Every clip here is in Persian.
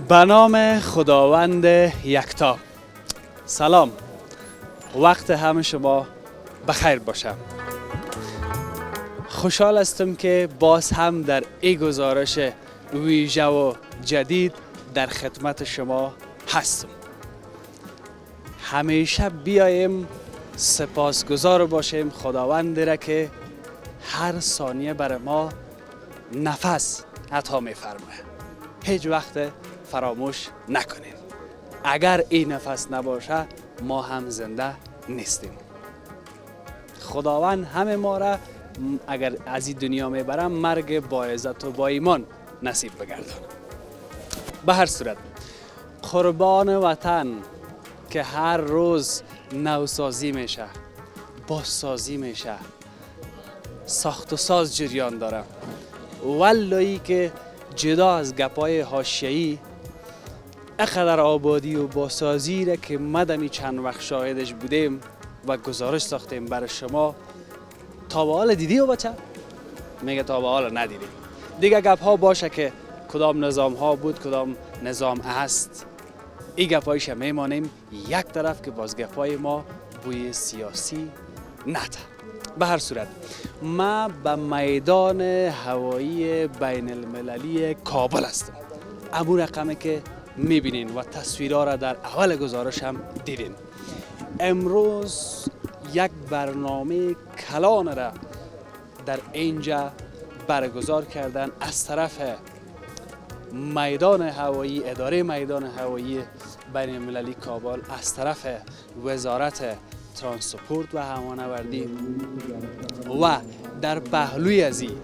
به نام خداوند یکتا. سلام، وقت همه شما بخیر باشم. خوشحال هستم که باز هم در این گزارش ویژه و جدید در خدمت شما هستم. همیشه بیایم سپاسگزار باشیم خداوند را که هر ثانیه برای ما نفس عطا می‌فرماید. هیچ وقت فراموش نکنیم. اگر این نفس نباشه ما هم زنده نیستیم. خداوند همه ما را اگر از این دنیا میبرم مرگ با عزت و با ایمان نصیب بگردان. به هر صورت قربان وطن که هر روز نوسازی میشه، بازسازی میشه، ساخت و ساز جریان داره. والایی که جدا از گپای حاشیه‌ای اقدر آبادی و بازسازی را که مدمی چند وقت شاهدش بودیم و گزارش ساختیم برای شما. تا به حال دیدی و بچه؟ میگه تا به حال ندیدیم. دیگه گپ ها باشه که کدام نظام ها بود، کدام نظام است. این گپ هایش میمانیم یک طرف که باز گپ های ما بوی سیاسی نده. به هر صورت ما به میدان هوایی بین المللی کابل هستم. امون رقمی که میبینین و تصویرها را در اول گزارش هم دیدین. امروز یک برنامه کلان را در اینجا برگزار کردن از طرف میدان هوایی، اداره میدان هوایی بین المللی کابل، از طرف وزارت ترانسپورت و هوانوردی و در پهلوی از این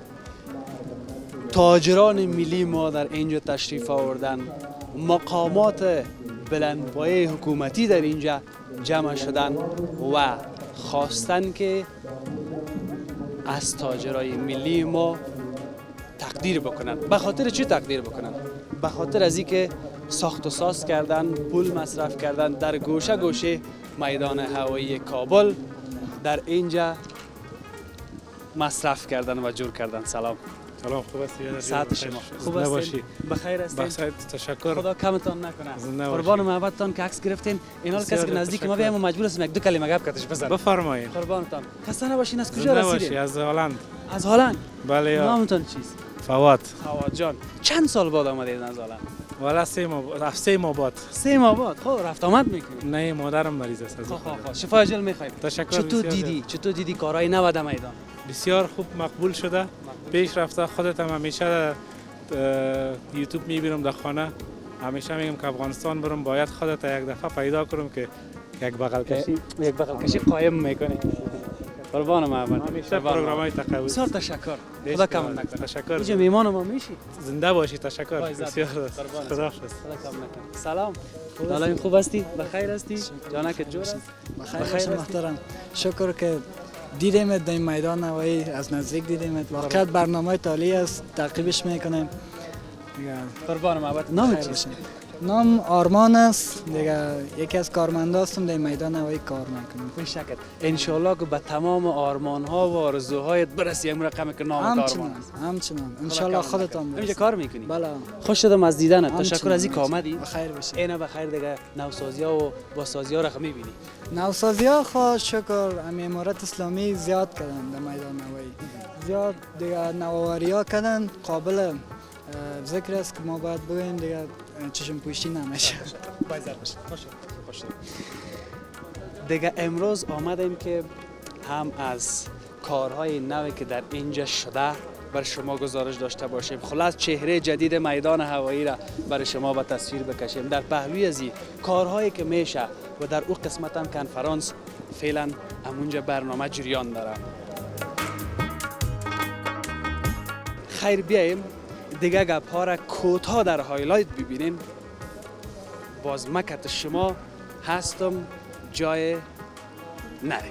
تاجران ملی ما در اینجا تشریف آوردن. مقامات بلندپایه حکومتی در اینجا جمع شدن و خواستن که از تاجرای ملی ما تقدیر بکنن. به خاطر چی تقدیر بکنن؟ به خاطر از اینکه ساخت و ساز کردن، پول مصرف کردن در گوشه گوشه میدان هوایی کابل، در اینجا مصرف کردن و جور کردن. سلام. سلام، خوب هستی؟ ساعت شما خوب هستین؟ بخیر هستین؟ بخیر، تشکر. خدا کمتان نکنه. قربان محبتتان که عکس گرفتین. اینا کسی که نزدیک ما بیایم و مجبور هستیم یک دو کلمه گپ کتش بزنیم. بفرمایید. قربانتان. خسته نباشین. از کجا رسیدین؟ از هلند. از هلند؟ بله. نامتون چیست؟ فواد. فواد جان. چند سال بعد آمدید از هلند؟ والا 3 ماه بعد. 3 ماه بعد. خب رفت آمد میکنید؟ نه، مادرم مریض است. خب شفای عاجل میخوایم. تشکر. چطور دیدی کارهای 90 میدان؟ بسیار خوب، مقبول شده. پیش رفته. خودت هم همیشه یوتیوب میبینم در خانه. همیشه میگم که افغانستان برم باید خودت یک دفعه پیدا کنم که یک بغل کشی قایم میکنی. قربان محمد. همیشه پروگرامای تقوی. بسیار تشکر. خدا کم نکنه. تشکر. اینجا میهمان ما میشی. زنده باشی. تشکر. بسیار خدا حافظ. سلام. حالا خوب هستی؟ بخیر هستی؟ جانک جور است؟ بخیر محترم. شکر که دیدیم در این میدان هوایی از نزدیک دیدیم. واقعا برنامه عالی است، تعقیبش میکنیم. قربان محبت. نام چیست؟ نام آرمان است. دیگه یکی از کارمندا هستم در میدان هوایی کار میکنم. بشکل ان شاء الله که به تمام آرمان ها و آرزوهایت برسی. این رقمی که نام آرمان است. همچنان ان شاء الله خودت هم اینجا کار میکنی؟ بله. خوش شدم از دیدنت. تشکر از اینکه آمدی. بخیر باشی. اینا بخیر. دیگه نوسازی ها و بازسازی ها را میبینی؟ نوسازی ها خدا شکر امارت اسلامی زیاد کردن در میدان هوایی. زیاد دیگه نوآوری ها کردن. قابل ذکر است که ما باید بگوییم دیگه چشم پوشی نمیشه. خوش. دیگه امروز آمدیم که هم از کارهای نوی که در اینجا شده برای شما گزارش داشته باشیم. خلاص چهره جدید میدان هوایی را برای شما به تصویر بکشیم. در پهلوی از این کارهایی که میشه و در او قسمت هم کنفرانس فعلا همونجا برنامه جریان داره. خیر بیاییم دیگه گپ ها را کوتاه در هایلایت ببینیم. باز مکت شما هستم، جای نره.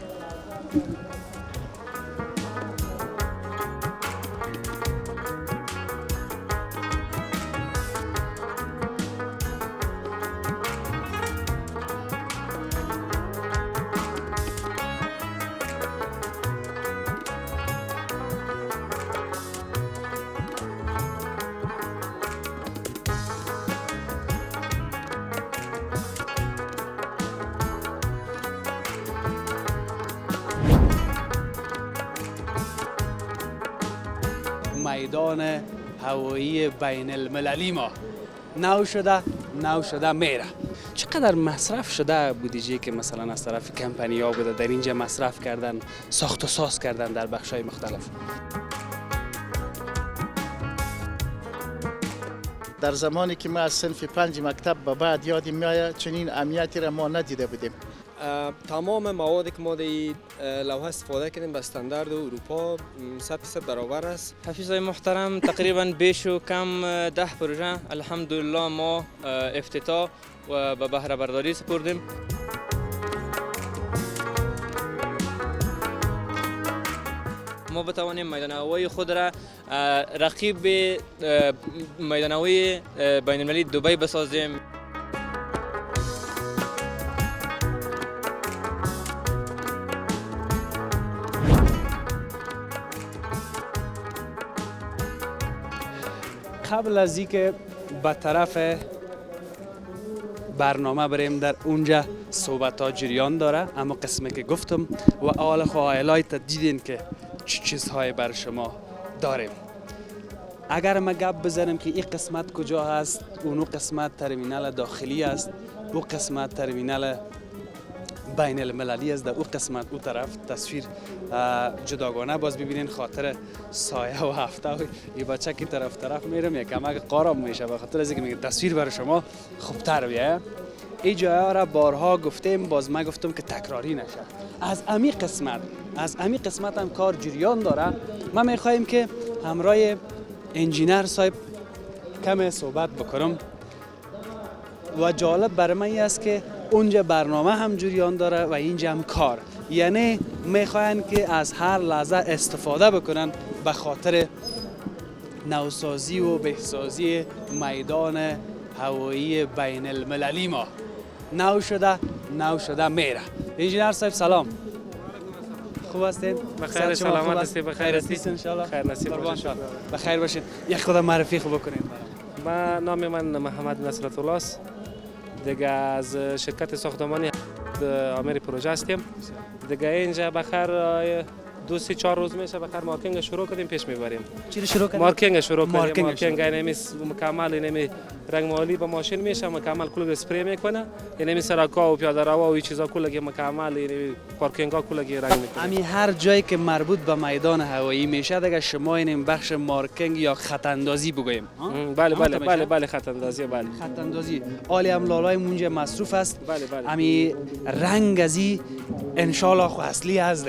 میدان هوایی بین المللی ما نو شده میره. چقدر مصرف شده بودجه که مثلا از طرف کمپانی ها بوده در اینجا مصرف کردن، ساخت و ساز کردن در بخش های مختلف؟ در زمانی که ما از صنف 5 مکتب به بعد یادم میآید چنین امنیتی را ما ندیده بودیم. تمام موادی که ما در لوحه استفاده کردیم به استاندارد اروپا 100% برابر است. حفیظای محترم، تقریبا بیش و کم 10 پروژه الحمدلله ما افتتاح و به بهره برداری سپردیم. ما بتوانیم میدان هوایی خود را رقیب میدان هوایی بین المللی دبی بسازیم. قبل از اینکه به طرف برنامه بریم، در اونجا صحبت ها جریان داره، اما قسمی که گفتم و آل خواهلایت دیدین که چه چیزهای بر شما داریم. اگر ما گپ بزنیم که این قسمت کجا هست، اونو قسمت ترمینال داخلی است، او قسمت ترمینال بین المللی است، در او قسمت او طرف تصویر جداگانه باز ببینین خاطر سایه و هفته و این بچه که طرف میرم یکم اگه قارم میشه به خاطر از اینکه میگه تصویر برای شما خوبتر بیه. این جاها را بارها گفتیم، باز من گفتم که تکراری نشه. از امی قسمت هم کار جریان داره. ما میخوایم که همراه انجینر صاحب کم صحبت بکنم و جالب برای من است که اونجا برنامه هم جریان داره و اینجا هم کار، یعنی میخواین که از هر لحظه استفاده بکنن به خاطر نوسازی و بهسازی میدان هوایی بین المللی ما. نو شده میره. انجینر صاحب سلام، خوب هستین؟ بخیر، سلامت هستی؟ بخیر هستی؟ ان شاء الله. خیر نصیب باشه. بخیر باشید. یک خود معرفی خوب بکنید. نام من محمد نصرت الله است. دیگه از شرکت ساختمانی عامر پروژه هستیم. دیگه اینجا بخیر 2-3-4 روز میشه بخیر مارکینگ شروع کردیم، پیش میبریم. چی شروع کردیم؟ مارکینگ شروع کردیم. مارکینگ یعنی مکمل یعنی رنگ مالی با ماشین میشه، مکمل کل اسپری میکنه، یعنی سراکا و پیاده رو و این چیزا کلگی مکمل، یعنی پارکینگا کلگی رنگ میکنه. امی هر جایی که مربوط به میدان هوایی میشه دیگه شما این بخش مارکینگ یا خط اندازی بگویم. بله خط اندازی. بله خط اندازی عالی هم لالای مونجا مصروف است. بله امی رنگ ازی ان شاء الله اصلی است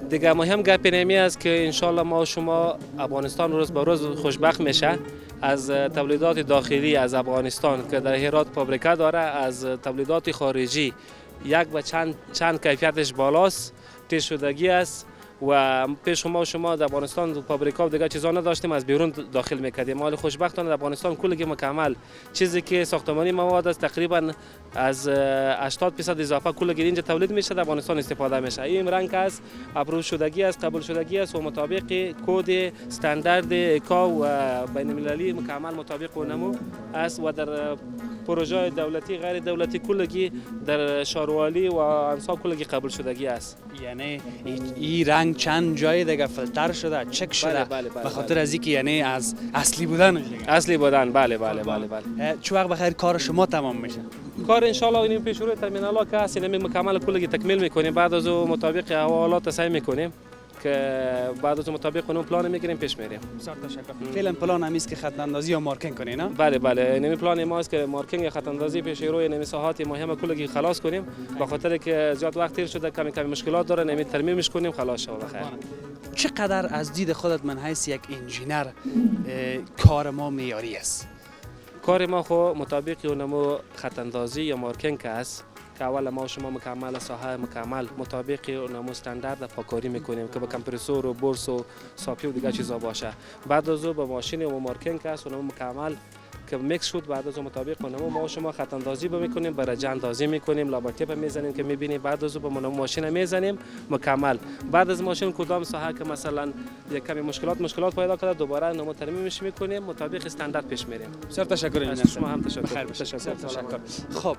دیگه مهم گپ اینمی است که ان شاء الله ما شما افغانستان روز به روز خوشبخت میشه از تولیدات داخلی از افغانستان که در هرات فابریکه داره، از تولیدات خارجی یک و چند کیفیتش بالاست، تیز شدگی است و پیش شما در افغانستان فابریکا و دیگه چیزا نداشتیم، از بیرون داخل میکردیم. حال خوشبختانه در افغانستان کلگی مکمل چیزی که ساختمانی مواد است تقریبا از 80% اضافه کلگی اینجا تولید میشه، در افغانستان استفاده میشه. این رنگ است، اپروو شدگی است، قبول شدگی است و مطابق کد استاندارد ایکا و بین المللی مکمل مطابق اونمو است و در پروژه دولتی غیر دولتی کلگی در شاروالی و انسا کلگی قبول شدگی است. یعنی این رنگ چند جای دیگه فیلتر شده، چک شده به خاطر از اینکه یعنی از اصلی بودن بله. چه وقت بخیر کار شما تمام میشه؟ کار ان شاء الله این پیش رو ترمینال ها که هست اینم مکمل کلگی تکمیل میکنیم، بعد از او مطابق حوالات سعی میکنیم که بعد از مطابق اون پلان میگیریم پیش میریم. بسیار تشکر. فعلا پلان هم است که خط اندازی یا مارکینگ کنین، نه؟ بله این پلان ما است که مارکینگ یا خط اندازی پیش روی این ساحات مهم کلگی خلاص کنیم، به خاطر که زیاد وقت تیر شده کمی مشکلات داره، نمی ترمیمش کنیم خلاص شه بخیر. چقدر از دید خودت من حیث یک انجینر کار ما معیاری است؟ کار ما خو مطابق اونمو خط اندازی یا مارکینگ است که اول ما شما مکمل ساحه مکمل مطابق اونمو استاندارد پاکاری میکنیم که با کمپرسور و برس و ساپی و دیگه چیزا باشه. بعد از او با ماشین و مارکینگ است اونمو مکمل که میکس شد، بعد از مطابق اونمو ما شما خط اندازی میکنیم، درجه اندازی میکنیم، لابرتیپ میزنیم که میبینیم، بعد از او با ماشین میزنیم مکمل. بعد از ماشین کدام ساحه که مثلا یک کمی مشکلات پیدا کرده دوباره اونمو ترمیمش میکنیم، مطابق استاندارد پیش میریم. بسیار تشکر. شما هم تشکر. تشکر. خب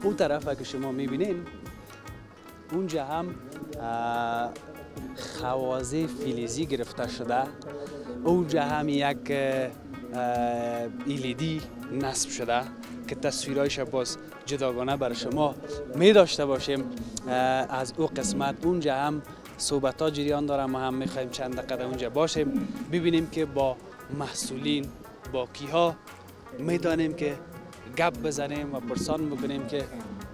اون طرف که شما میبینین اونجا هم خوازه فلزی گرفته شده، اونجا هم یک ایلیدی نصب شده که تصویرایش باز جداگانه برای شما می داشته باشیم. از او قسمت اونجا هم صحبت ها جریان داره، ما هم میخوایم چند دقیقه اونجا باشیم ببینیم که با محصولین با کیها میدانیم که گپ بزنیم و پرسان بکنیم که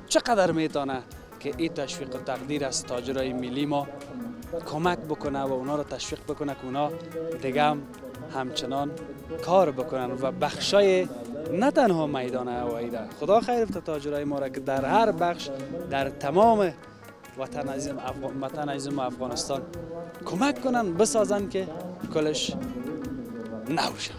چقدر میتونه که این تشویق و تقدیر از تاجرای ملی ما کمک بکنه و اونا رو تشویق بکنه که اونا دیگه هم همچنان کار بکنن و بخشای نه تنها میدان هوایی ده. خدا خیر افت تاجرای ما را که در هر بخش در تمام وطن عزیزم افغانستان کمک کنن بسازن که کلش نوشه.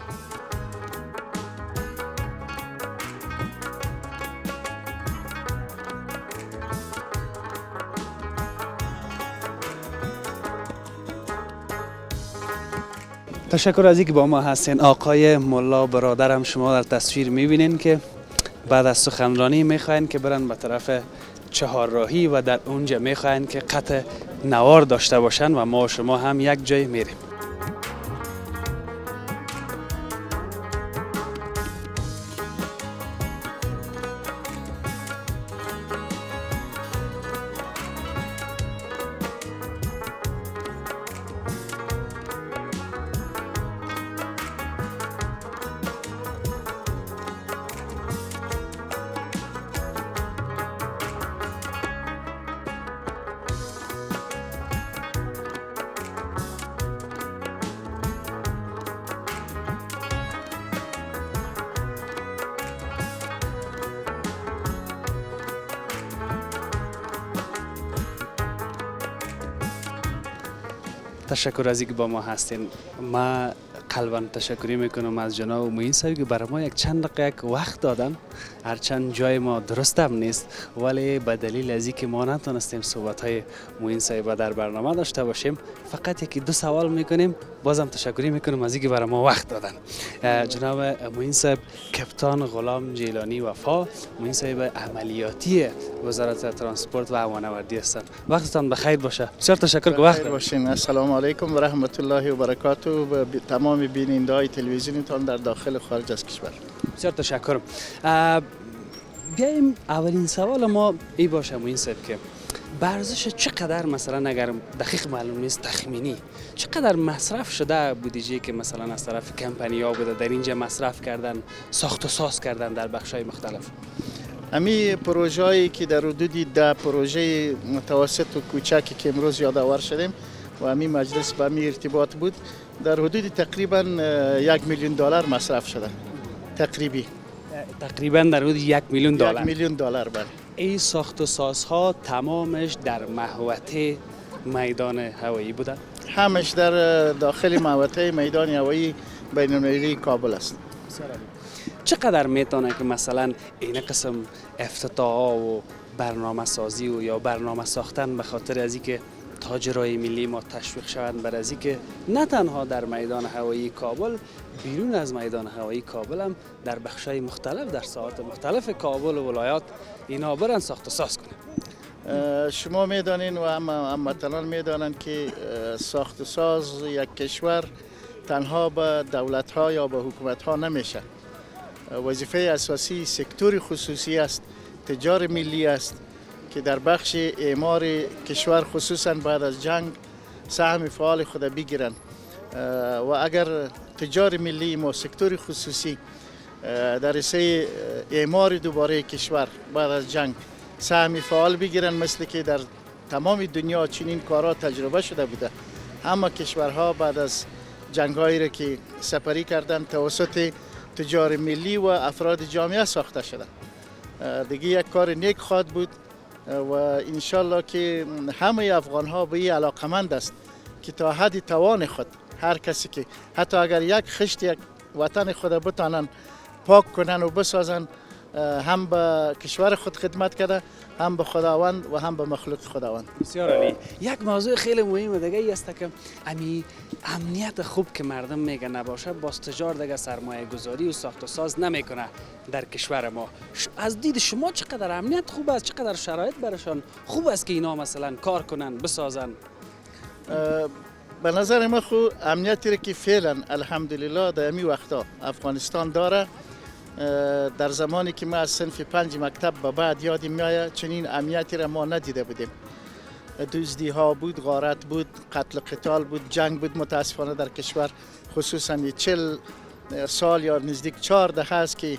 تشکر از اینکه با ما هستین. آقای ملا برادرم شما در تصویر میبینین که بعد از سخنرانی میخواین که برن به طرف چهارراهی و در اونجا میخواین که قطع نوار داشته باشن و ما و شما هم یک جای میریم. تشکر از اینکه با ما هستین. ما قلباً تشکری میکنم از جناب معین صاحب که برای ما یک چند دقیقه یک وقت دادن. هرچند جای ما درست هم نیست ولی به دلیل از اینکه ما نتونستیم صحبت های معین صاحب در برنامه داشته باشیم فقط یکی دو سوال میکنیم. بازم تشکری میکنم از اینکه برای ما وقت دادن. جناب معین صاحب کپتان غلام جیلانی وفا، معین صاحب عملیاتی وزارت ترانسپورت و هوانوردی هستند. وقتتان بخیر باشه. بسیار تشکر که وقت باشین. السلام علیکم و رحمت الله و برکاته و تمام بیننده‌های تلویزیونتان در داخل و خارج از کشور. بسیار تشکر. بیایم اولین سوال ما ای باشه معین صاحب که ورزش چقدر مثلا اگر دقیق معلوم نیست تخمینی چقدر مصرف شده بودجه که مثلا از طرف کمپنی‌ها بوده در اینجا مصرف کردن، ساخت و ساز کردن در بخش‌های مختلف؟ امی پروژه‌ای که در حدود 10 پروژه متوسط و کوچکی که امروز یادآور شدیم و امی مجلس با امی ارتباط بود در حدود تقریبا $1 میلیون مصرف شده. تقریبا در حدود $1 میلیون. $1 میلیون بله. این ساخت و سازها تمامش در محوطه میدان هوایی بوده؟ همش در داخل محوطه میدان هوایی بین‌المللی کابل است. چقدر میتونه که مثلا این قسم افتتاحات و برنامه سازی و یا برنامه ساختن به خاطر از اینکه تاجرای ملی ما تشویق شوند بر از اینکه نه تنها در میدان هوایی کابل، بیرون از میدان هوایی کابل هم در بخش‌های مختلف در ساحات مختلف کابل و ولایات اینا برن ساخت و ساز کنن؟ شما میدانین و هموطنان میدانند که ساخت و ساز یک کشور تنها به دولت‌ها یا به حکومت‌ها نمیشه. وظیفه اساسی سکتور خصوصی است، تجار ملی است که در بخش اعمار کشور خصوصا بعد از جنگ سهم فعال خود بگیرند و اگر تجار ملی ما سکتور خصوصی در رسه اعمار دوباره کشور بعد از جنگ سهم فعال بگیرن مثل که در تمام دنیا چنین کارها تجربه شده بوده. اما کشورها بعد از جنگ‌هایی را که سپری کردند توسط تجار ملی و افراد جامعه ساخته شده. دیگه یک کار نیک خواهد بود و انشالله که همه افغان‌ها به این علاقمند است که تا حد توان خود هر کسی که حتی اگر یک خشت یک وطن خود بتانن پاک کنن و بسازن هم به کشور خود خدمت کرده هم به خداوند و هم به مخلوق خداوند. بسیار عالی. یک موضوع خیلی مهم دیگه ای است که امنیت خوب که مردم میگه نباشه باز تجار دیگه سرمایه گذاری و ساخت و ساز نمیکنه در کشور ما. از دید شما چقدر امنیت خوب است، چقدر شرایط برشان خوب است که اینا مثلا کار کنن بسازن؟ به نظر ما خو امنیتی را که فعلا الحمدلله در امی وقتا افغانستان داره، در زمانی که ما از صنف 5 مکتب به بعد یادم میآید چنین امنیتی را ما ندیده بودیم. دزدی ها بود، غارت بود، قتل قتال بود، جنگ بود. متاسفانه در کشور خصوصا 40 سال یا نزدیک 4 دهه است که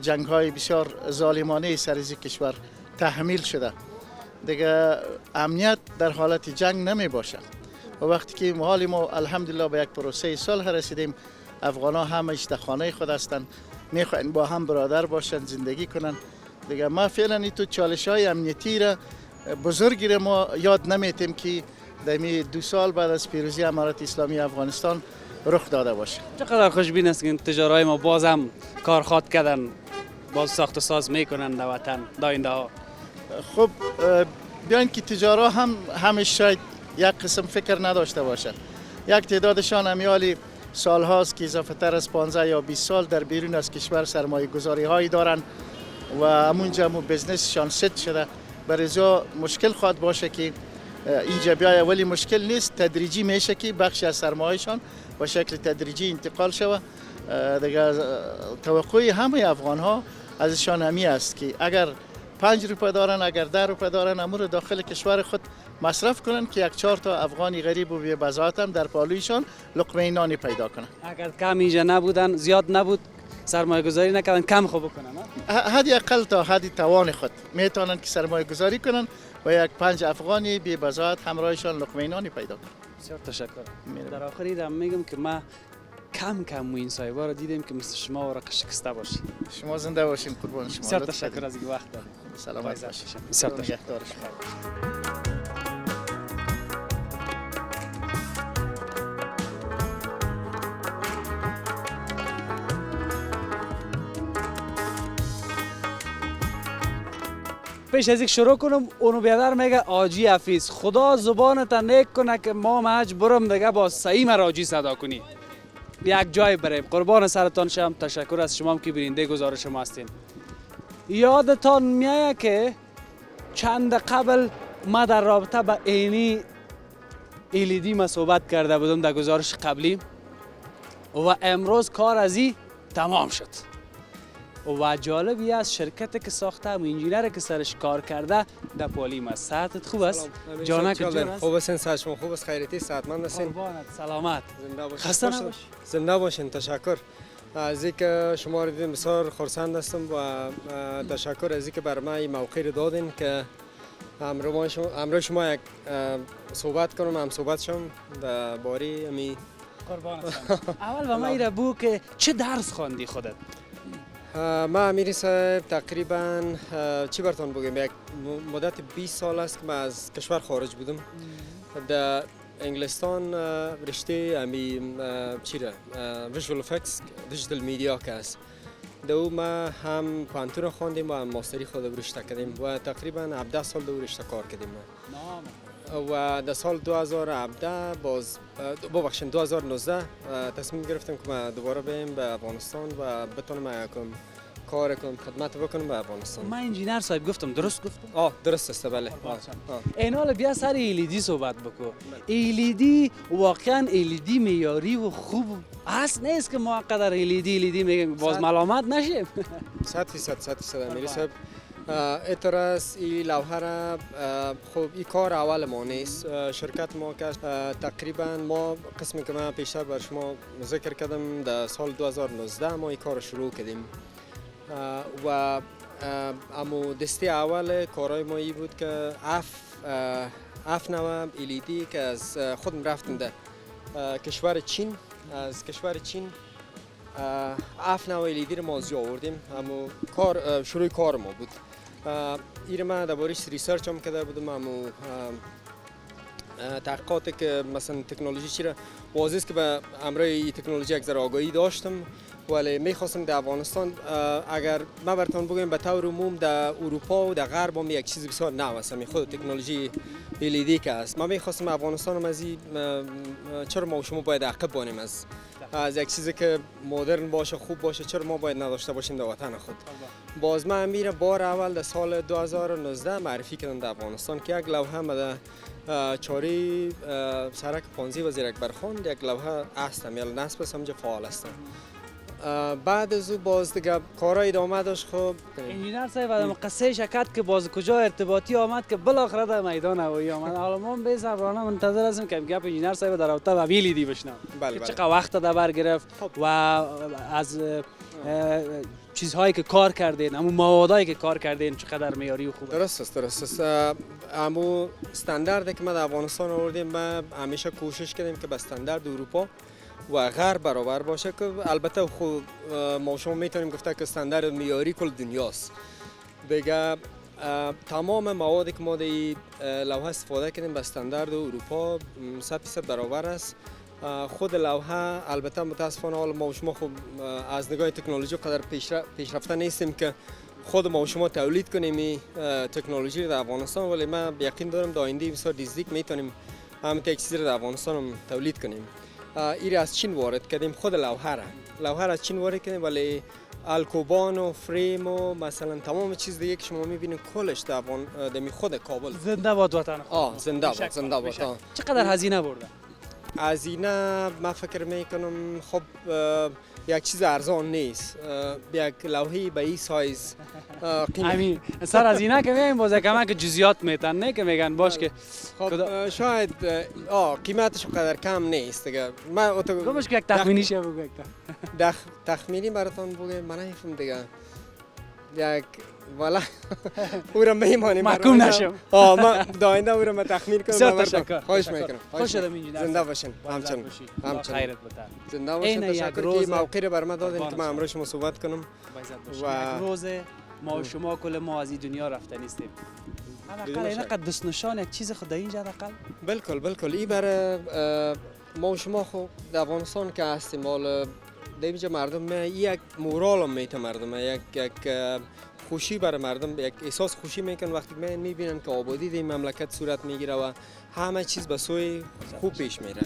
جنگ های بسیار ظالمانه سر از کشور تحمیل شده. دیگه امنیت در حالت جنگ نمی باشه. و وقتی که حال ما الحمدلله به یک پروسه صلح رسیدیم، افغان ها همش در خانه خود هستند، میخواین با هم برادر باشند، زندگی کنند. دیگه ما فعلا این تو چالش های امنیتی را بزرگی را ما یاد نمیتیم که در 2 سال بعد از پیروزی امارت اسلامی افغانستان رخ داده باشه. چقدر خوشبین است که تجارای ما باز هم کارخواد کردن، باز ساخت و ساز میکنن در وطن داینده ها. خب بیاین که تجارا هم همش شاید یک قسم فکر نداشته باشند. یک تعدادشان امیالی سال هاست که اضافه تر از 15 یا 20 سال در بیرون از کشور سرمایه گذاری هایی دارن و همونجا بزنسشان ست شده. برای مشکل خواهد باشه که اینجا بیای، ولی مشکل نیست، تدریجی میشه که بخشی از سرمایهشان با شکل تدریجی انتقال شود. دیگه توقعی همه افغان ها ازشان همی است که اگر 5 روپیه دارن، اگر 10 روپیه دارن، امور داخل کشور خود مصرف کنن که 1-4 تا افغانی غریب و بی‌بضاعت هم در پالویشان لقمه نانی پیدا کنن. اگر کم اینجا نبودن، زیاد نبود، سرمایه گذاری نکردن، کم خوب بکنن. حدی اقل تا حدی توان خود میتونن که سرمایه گذاری کنن و 1-5 افغانی بی‌بضاعت همراهشان لقمه نانی پیدا کنن. بسیار تشکر. در آخری دم میگم که ما کم این صاحبا رو دیدیم که مثل شما ورق شکسته باشید. شما زنده باشین، قربان شما. بسیار تشکر از این وقت دادید. سلامت باشید. بسیار تشکر. نگهدار شما. پیش از یک شروع کنم، اونو بیادر میگه آجی حفیظ، خدا زبانت نیک کنه که ما مهج برم دیگه با صحیح مراجی صدا کنی، یک جای بریم. قربان سرتان شم. تشکر از شما که برنده گزارش ما هستین. یادتان میایه که چند قبل ما در رابطه با اینی ایلیدی ما صحبت کرده بودم در گزارش قبلی و امروز کار از این تمام شد. و جالبی است شرکتی که ساخته و انجینر که سرش کار کرده در پالیم است. صحتت خوب است؟ جانک جان است؟ خوب هستین؟ صحت شما خوب است؟ خیریتی؟ صحتمند هستین؟ قربانت، سلامت. زنده باشین. خسته نباش. زنده باشین. تشکر از اینکه شما رو دیدم، بسیار خرسند هستم و تشکر از اینکه بر من این موقع رو دادین که همراه شما یک صحبت کنم، هم صحبت شم در باری امی. قربانت. اول و من ایره بو که چه درس خواندی خودت؟ ما امیری صاحب تقریبا چی براتون بگم، یک مدت 20 سال است که من از کشور خارج بودم. در انگلستان رشته امی چی را ویژوال افکتس دیجیتال میدیا که است. دو ما هم پانتون خواندیم و هم ماستری خود رشته کردیم و تقریبا 17 سال دو رشته کار کردیم. و در سال 2017 ببخشید 2019 تصمیم گرفتم که ما دوباره بریم به افغانستان و بتونم کار کنم، خدمت بکنم به افغانستان. من انجینر صاحب گفتم، درست گفتم؟ درست است. بله. این حال بیا سر ایلیدی صحبت بکن. ایلیدی واقعا ایلیدی معیاری و خوب هست، نیست که ما قدر ایلیدی میگیم باز ملامت نشیم. 100% امیری صاحب. اعتراض این لوحه را خب این کار اول ما نیست. شرکت ما که تقریبا ما قسمی که من پیشتر بر شما ذکر کردم در سال 2019 ما این کار شروع کردیم و امو دسته اول کارهای ما این بود که اف نوع ایلیدی که از خودم رفتم در کشور چین، از کشور چین اف نوع ایلیدی رو ما از آوردیم. امو شروع کار ما بود. این ما درباره‌اش ریسرچ هم کرده بودم. امو تحقیقاتی که مثلا تکنولوژی چی را واضح است که به امرای این تکنولوژی یک ذره آگاهی داشتم، ولی میخواستم در افغانستان اگر ما براتون بگم به طور عموم در اروپا و در غرب هم یک چیز بسیار نو است، خود تکنولوژی ایلیدی که است. ما میخواستم افغانستان هم از این چرا ما و شما باید عقب بانیم از یک چیزی که مدرن باشه، خوب باشه، چرا ما باید نداشته باشیم در وطن خود. باز من میره بار اول در سال 2019 معرفی کردم در افغانستان که یک لوحه ما چاری سرک پانزی وزیر اکبرخان یک لوحه هستم یا نصب سمج فعال هستم. بعد از او باز دیگه کارهای ادامه داشت. خب انجینر صاحب آدم قصه شکت که باز کجا ارتباطی آمد که بالاخره در میدان هوایی آمد. حالا ما به صبرانه منتظر هستیم که گپ انجینر صاحب در رابطه با ویلیدی بشنوم. بله که چقدر وقت در بر گرفت و از چیزهایی که کار کردین، همون موادایی که کار کردین چقدر معیاری و خوبه. درست است. امو استانداردی که ما در افغانستان آوردیم ما همیشه کوشش کردیم که به استاندارد اروپا و غرب برابر باشه که البته خود ما شما میتونیم گفته که استاندارد معیاری کل دنیاست. دیگه تمام موادی که ما در لوحه استفاده کردیم به استاندارد اروپا 100% برابر است. خود لوحه البته متاسفانه حال ما و شما خب از نگاه تکنولوژی قدر پیشرفته نیستیم که خود ما و شما تولید کنیم تکنولوژی در افغانستان، ولی من یقین دارم در آینده بسیار نزدیک میتونیم همین یک چیزی در افغانستان هم تولید کنیم. این از چین وارد کردیم. خود لوحه را از چین وارد کردیم، ولی الکوبان و فریم و مثلا تمام چیز دیگه که شما میبینید کلش در خود کابل. زنده باد وطن. زنده باد. چقدر هزینه برده؟ هزینه من فکر میکنم خب یک چیز ارزان نیست. یک لوحه به این سایز همین سر هزینه که میگن باز کمک جزئیات میتن، نه که میگن باش که خب شاید قیمتش قدر کم نیست دیگه. من گمش که یک تخمینیش بگو. یک تخمینی براتون بگم من نمیفهم دیگه. یک والا او را میمانیم محکوم نشم. ما داینده او را ما تخمین کنم. بسیار تشکر. خواهش میکنم. خوش شدم انجینر. زنده باشین. همچنین. خیرت بده. زنده باشین. تشکر که موقعی را بر من دادین که من امروز شما صحبت کنم. و یک روز ما و شما کل ما از این دنیا رفته نیستیم. حداقل اینقدر دست نشان یک چیز خود اینجا حداقل. بالکل این برای ما و شما خب در افغانستان که هستیم، حالا دیگه مردم یک مورال هم میته مردم یک خوشی برای مردم، یک احساس خوشی میکنن وقتی میبینن که آبادی در مملکت صورت میگیره و همه چیز به سوی خوب پیش میره.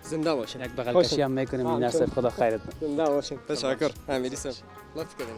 زنده باشین. یک بغل کشی هم میکنیم انجینر صاحب. خدا خیرت بده. زنده باشین. تشکر امیری صاحب. لطف کردین.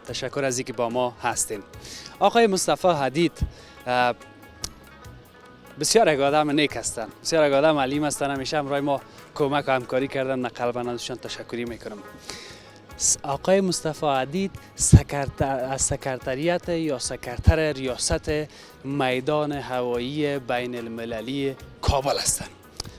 تشکر از اینکه با ما هستین. آقای مصطفی حدید بسیار یک آدم نیک هستند، بسیار یک آدم علیم هستند، همیشه همراه ما کمک و همکاری کردن. من قلباً ازشان تشکری میکنم. آقای مصطفی حدید از سکرتریت یا سکرتر ریاست میدان هوایی بین المللی کابل هستند.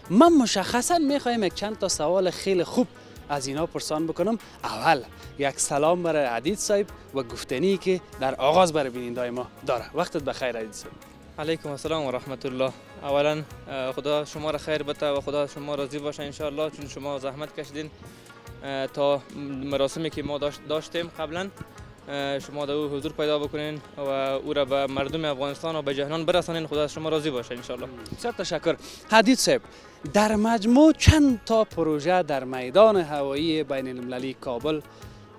من مشخصاً میخوایم یک چند تا سوال خیلی خوب از اینا پرسان بکنم. اول یک سلام برای حدید صاحب و گفتنی که در آغاز برای بیننده‌های ما داره. وقتت بخیر حدید صاحب. علیکم السلام و رحمت الله. اولا خدا شما را خیر بده و خدا شما راضی باشه ان شاء الله، چون شما زحمت کشیدین تا مراسمی که ما داشتیم قبلا شما در او حضور پیدا بکنین و او را به مردم افغانستان و به جهان برسانین. خدا شما راضی باشه ان شاء الله. بسیار تشکر. حدید صاحب، در مجموع چند تا پروژه در میدان هوایی بین المللی کابل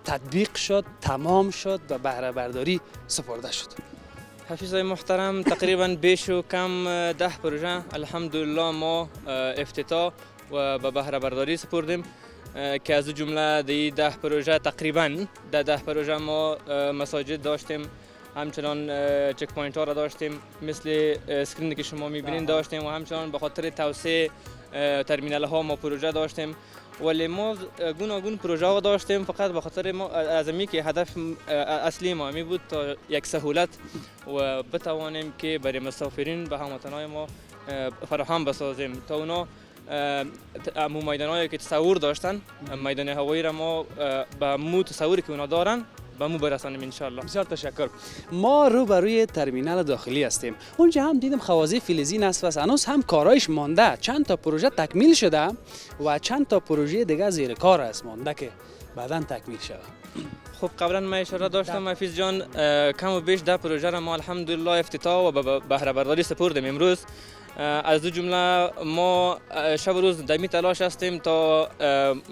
تطبیق شد، تمام شد و بهره برداری سپرده شد؟ حفیظ محترم تقریبا بیش و کم 10 پروژه الحمدلله ما افتتاح و به بهره برداری سپردیم که از جمله دی 10 پروژه تقریبا 10 پروژه ما مساجد داشتیم، همچنان چک پوینت ها را داشتیم مثل اسکرینی که شما میبینین داشتیم و همچنان به خاطر توسعه ترمینال ها ما پروژه داشتیم. ولی ما گوناگون پروژه ها داشتیم فقط به خاطر ما از که هدف اصلی ما می بود تا یک سهولت و بتوانیم که برای مسافرین به هموطنان ما فراهم بسازیم تا اونا امو میدانایی که تصور داشتن میدان هوایی را ما به مو تصوری که اونا دارن به مو برسانیم ان شاء الله. بسیار تشکر. ما روبروی ترمینال داخلی هستیم. اونجا هم دیدم خوازی فلزی نصب است، هنوز هم کارایش مانده. چند تا پروژه تکمیل شده و چند تا پروژه دیگه زیر کار است مانده که بعداً تکمیل شود. خب قبلا ما اشاره داشتم حفیظ جان، کم و بیش 10 پروژه را ما الحمدلله افتتاح و بهره برداری سپردیم. امروز از دو جمله ما شب و روز دمی تلاش هستیم تا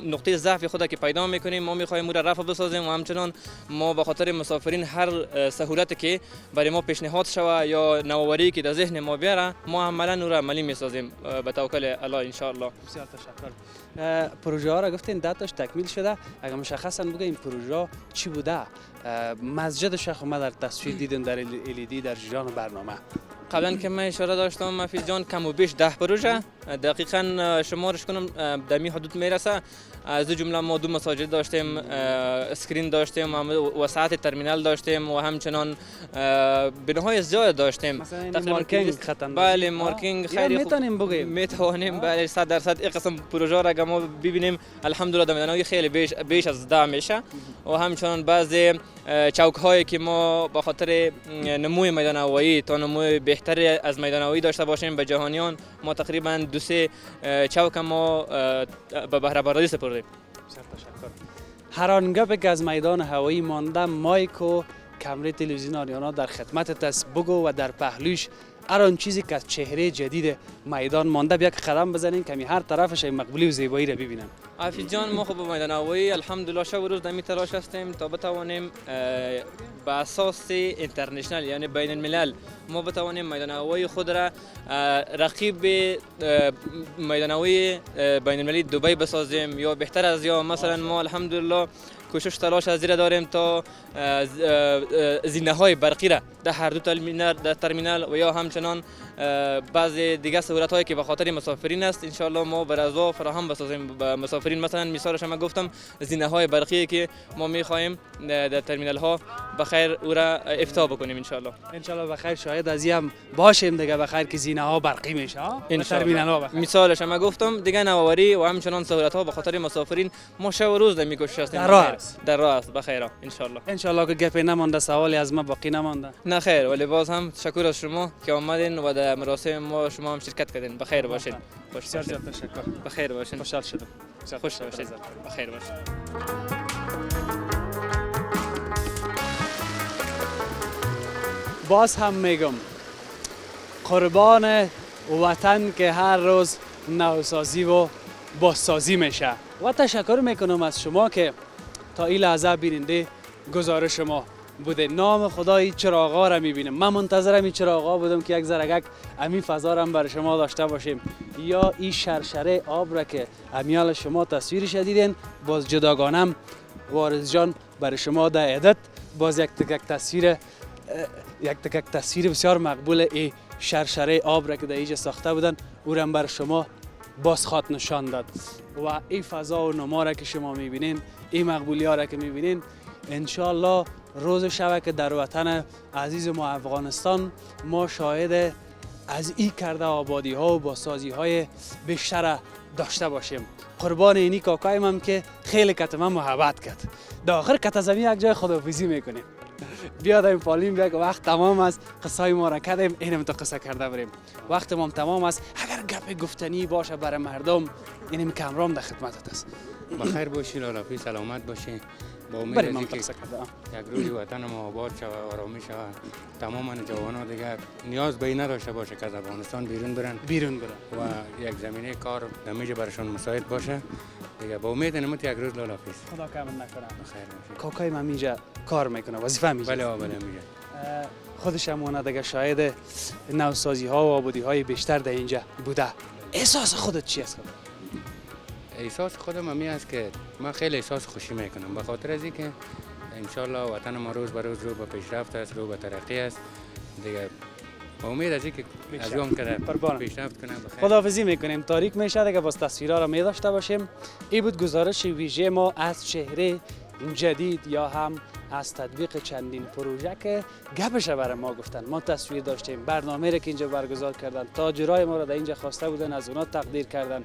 نقطه ضعف خود که پیدا میکنیم ما میخوایم او را رفع بسازیم و همچنان ما به خاطر مسافرین هر سهولتی که برای ما پیشنهاد شوه یا نوآوری که در ذهن ما بیاره ما عملا او را عملی میسازیم به توکل الله ان شاء الله. بسیار تشکر. پروژه ها را گفتین 10 تاش تکمیل شده، اگر مشخصا بگه این پروژه چی بوده؟ مسجد شیخ عمر در تصویر دیدن در LED در جریان برنامه. قبلا که من اشاره داشتم مفیز جان کم و بیش 10 پروژه دقیقا شمارش کنم در می حدود میرسه. از دو جمله ما 2 مساجد داشتیم، اسکرین داشتیم، وسعت ترمینال داشتیم و همچنان بناهای زیاد داشتیم. مثلا مارکینگ خط بله مارکینگ خیلی میتونیم بگیم میتوانیم بله 100% این قسم پروژه را ما ببینیم الحمدلله در میدانهای خیلی بیش از 10 میشه و همچنان بعضی چوک هایی که ما به خاطر نموی میدان هوایی تا نموی بهتر از میدان هوایی داشته باشیم به جهانیان ما تقریبا 2-3 چوک ما به بهره برداری سپردیم. هر آنگاه که از میدان هوایی مانده مایک و کامره تلویزیون آریانا در خدمت است بگو و در پهلوش هر آن چیزی که از چهره جدید میدان مانده بیا که قدم بزنین کمی هر طرفش مقبولی و زیبایی را ببینن. حافظ جان ما خب به میدان هوایی الحمدلله شب و روز دمی تلاش هستیم تا بتوانیم به اساس اینترنشنال یعنی بین الملل ما بتوانیم میدان هوایی خود را رقیب میدان هوایی بین المللی دبی بسازیم یا بهتر از یا مثلا ما الحمدلله کوشش تلاش از زیر داریم تا زینه های برقی را در هر دو ترمینال و یا همچنان بعضی دیگه سهولت هایی که به خاطر مسافرین است ان شاء الله ما بر ازا فراهم بسازیم به مسافرین. مثلا مثالش ما گفتم زینه های برقی که ما میخواهیم در ترمینال ها بخیر او را افتتاح بکنیم ان شاء الله. ان شاء الله بخیر شاید از هم باشیم دیگه بخیر که زینه ها برقی میشه ان ترمینال ها بخیر. مثالش ما گفتم دیگه نوآوری و همچنان سهولت ها به خاطر مسافرین ما شب و روز میکوشیم در راه است بخیر ان شاء الله. ان شاء الله که گپی نمانده سوالی از ما باقی نمانده. نه خیر ولی باز هم تشکر از شما که آمدین و در مراسم ما شما هم شرکت کردین. بخیر باشین. بسیار تشکر. بخیر باشین. خوشحال شدم. خوش باشید. بخیر باشین. باز هم میگم قربان وطن که هر روز نوسازی و بازسازی میشه و تشکر میکنم از شما که تا این لحظه بیننده گزارش ما بوده. نام خدای چراغا را میبینیم. من منتظرم این چراغا بودم که یک زرگک امی فضا را برای شما داشته باشیم یا این شرشره آب را که امیال شما تصویرش دیدین باز جداگانم وارث جان برای شما در عدت باز یک تکک تصویر بسیار مقبول ای شرشره آب را که در اینجا ساخته بودن او را برای شما باز خواد نشان داد و این فضا و نما را که شما میبینین این مقبولی ها را که میبینین انشالله روز شب که در وطن عزیز ما افغانستان ما شاهد از این کرده آبادی ها و بازسازی های بیشتر داشته باشیم. قربان اینی کاکایم هم که خیلی کتما محبت کرد. در آخر کت زمین یک جای خداحافظی میکنیم. بیاد این پالیم بیا که وقت تمام است قصای ما را کردیم اینم تا قصه کرده بریم. وقت ما تمام است اگر گپ گفتنی باشه برای مردم اینم کامرام در خدمتت است. بخیر باشی لالافی سلامت باشی با امید که یک روزی وطن ما آباد شود آرامی شود تمام جوانان دیگه نیاز به این نداشته باشه که از افغانستان بیرون برن و یک زمینه کار دمیج برشان مساعد باشه دیگه با امید نمت یک روز لالافی خدا کامل نکنه. بخیر باشی. کاکای من اینجا کار میکنه وظیفه میشه. بله میگه خودش هم دیگه شاید نوسازی ها و آبادی های بیشتر در اینجا بوده. احساس خودت چی است؟ احساس خودم همی است که من خیلی احساس خوشی میکنم به خاطر از اینکه انشالله وطن ما روز به روز رو به پیشرفت است رو به ترقی است دیگه با امید از اینکه از اون که پیشرفت کنه. بخیر خداحافظی میکنیم. تاریک میشه دیگه باز تصویرها رو می داشته باشیم. این بود گزارش ویژه ما از چهره جدید یا هم از تطبیق چندین پروژه که گپش برای ما گفتن. ما تصویر داشتیم برنامه را که اینجا برگزار کردن تاجرای ما را در اینجا خواسته بودن از اونا تقدیر کردن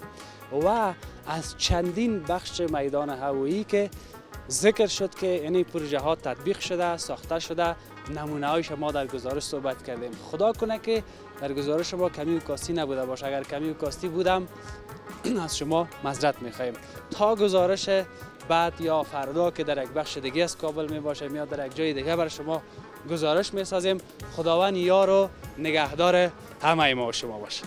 و از چندین بخش میدان هوایی که ذکر شد که این پروژه ها تطبیق شده ساخته شده نمونه هایش ما در گزارش صحبت کردیم. خدا کنه که در گزارش ما کمی و کاستی نبوده باشه. اگر کمی و کاستی بودم از شما معذرت میخواهیم. تا گزارش بعد یا فردا که در یک بخش دیگه از کابل می باشیم یا در یک جای دیگه بر شما گزارش می سازیم. خداوند یار و نگهدار همه ما و شما باشه.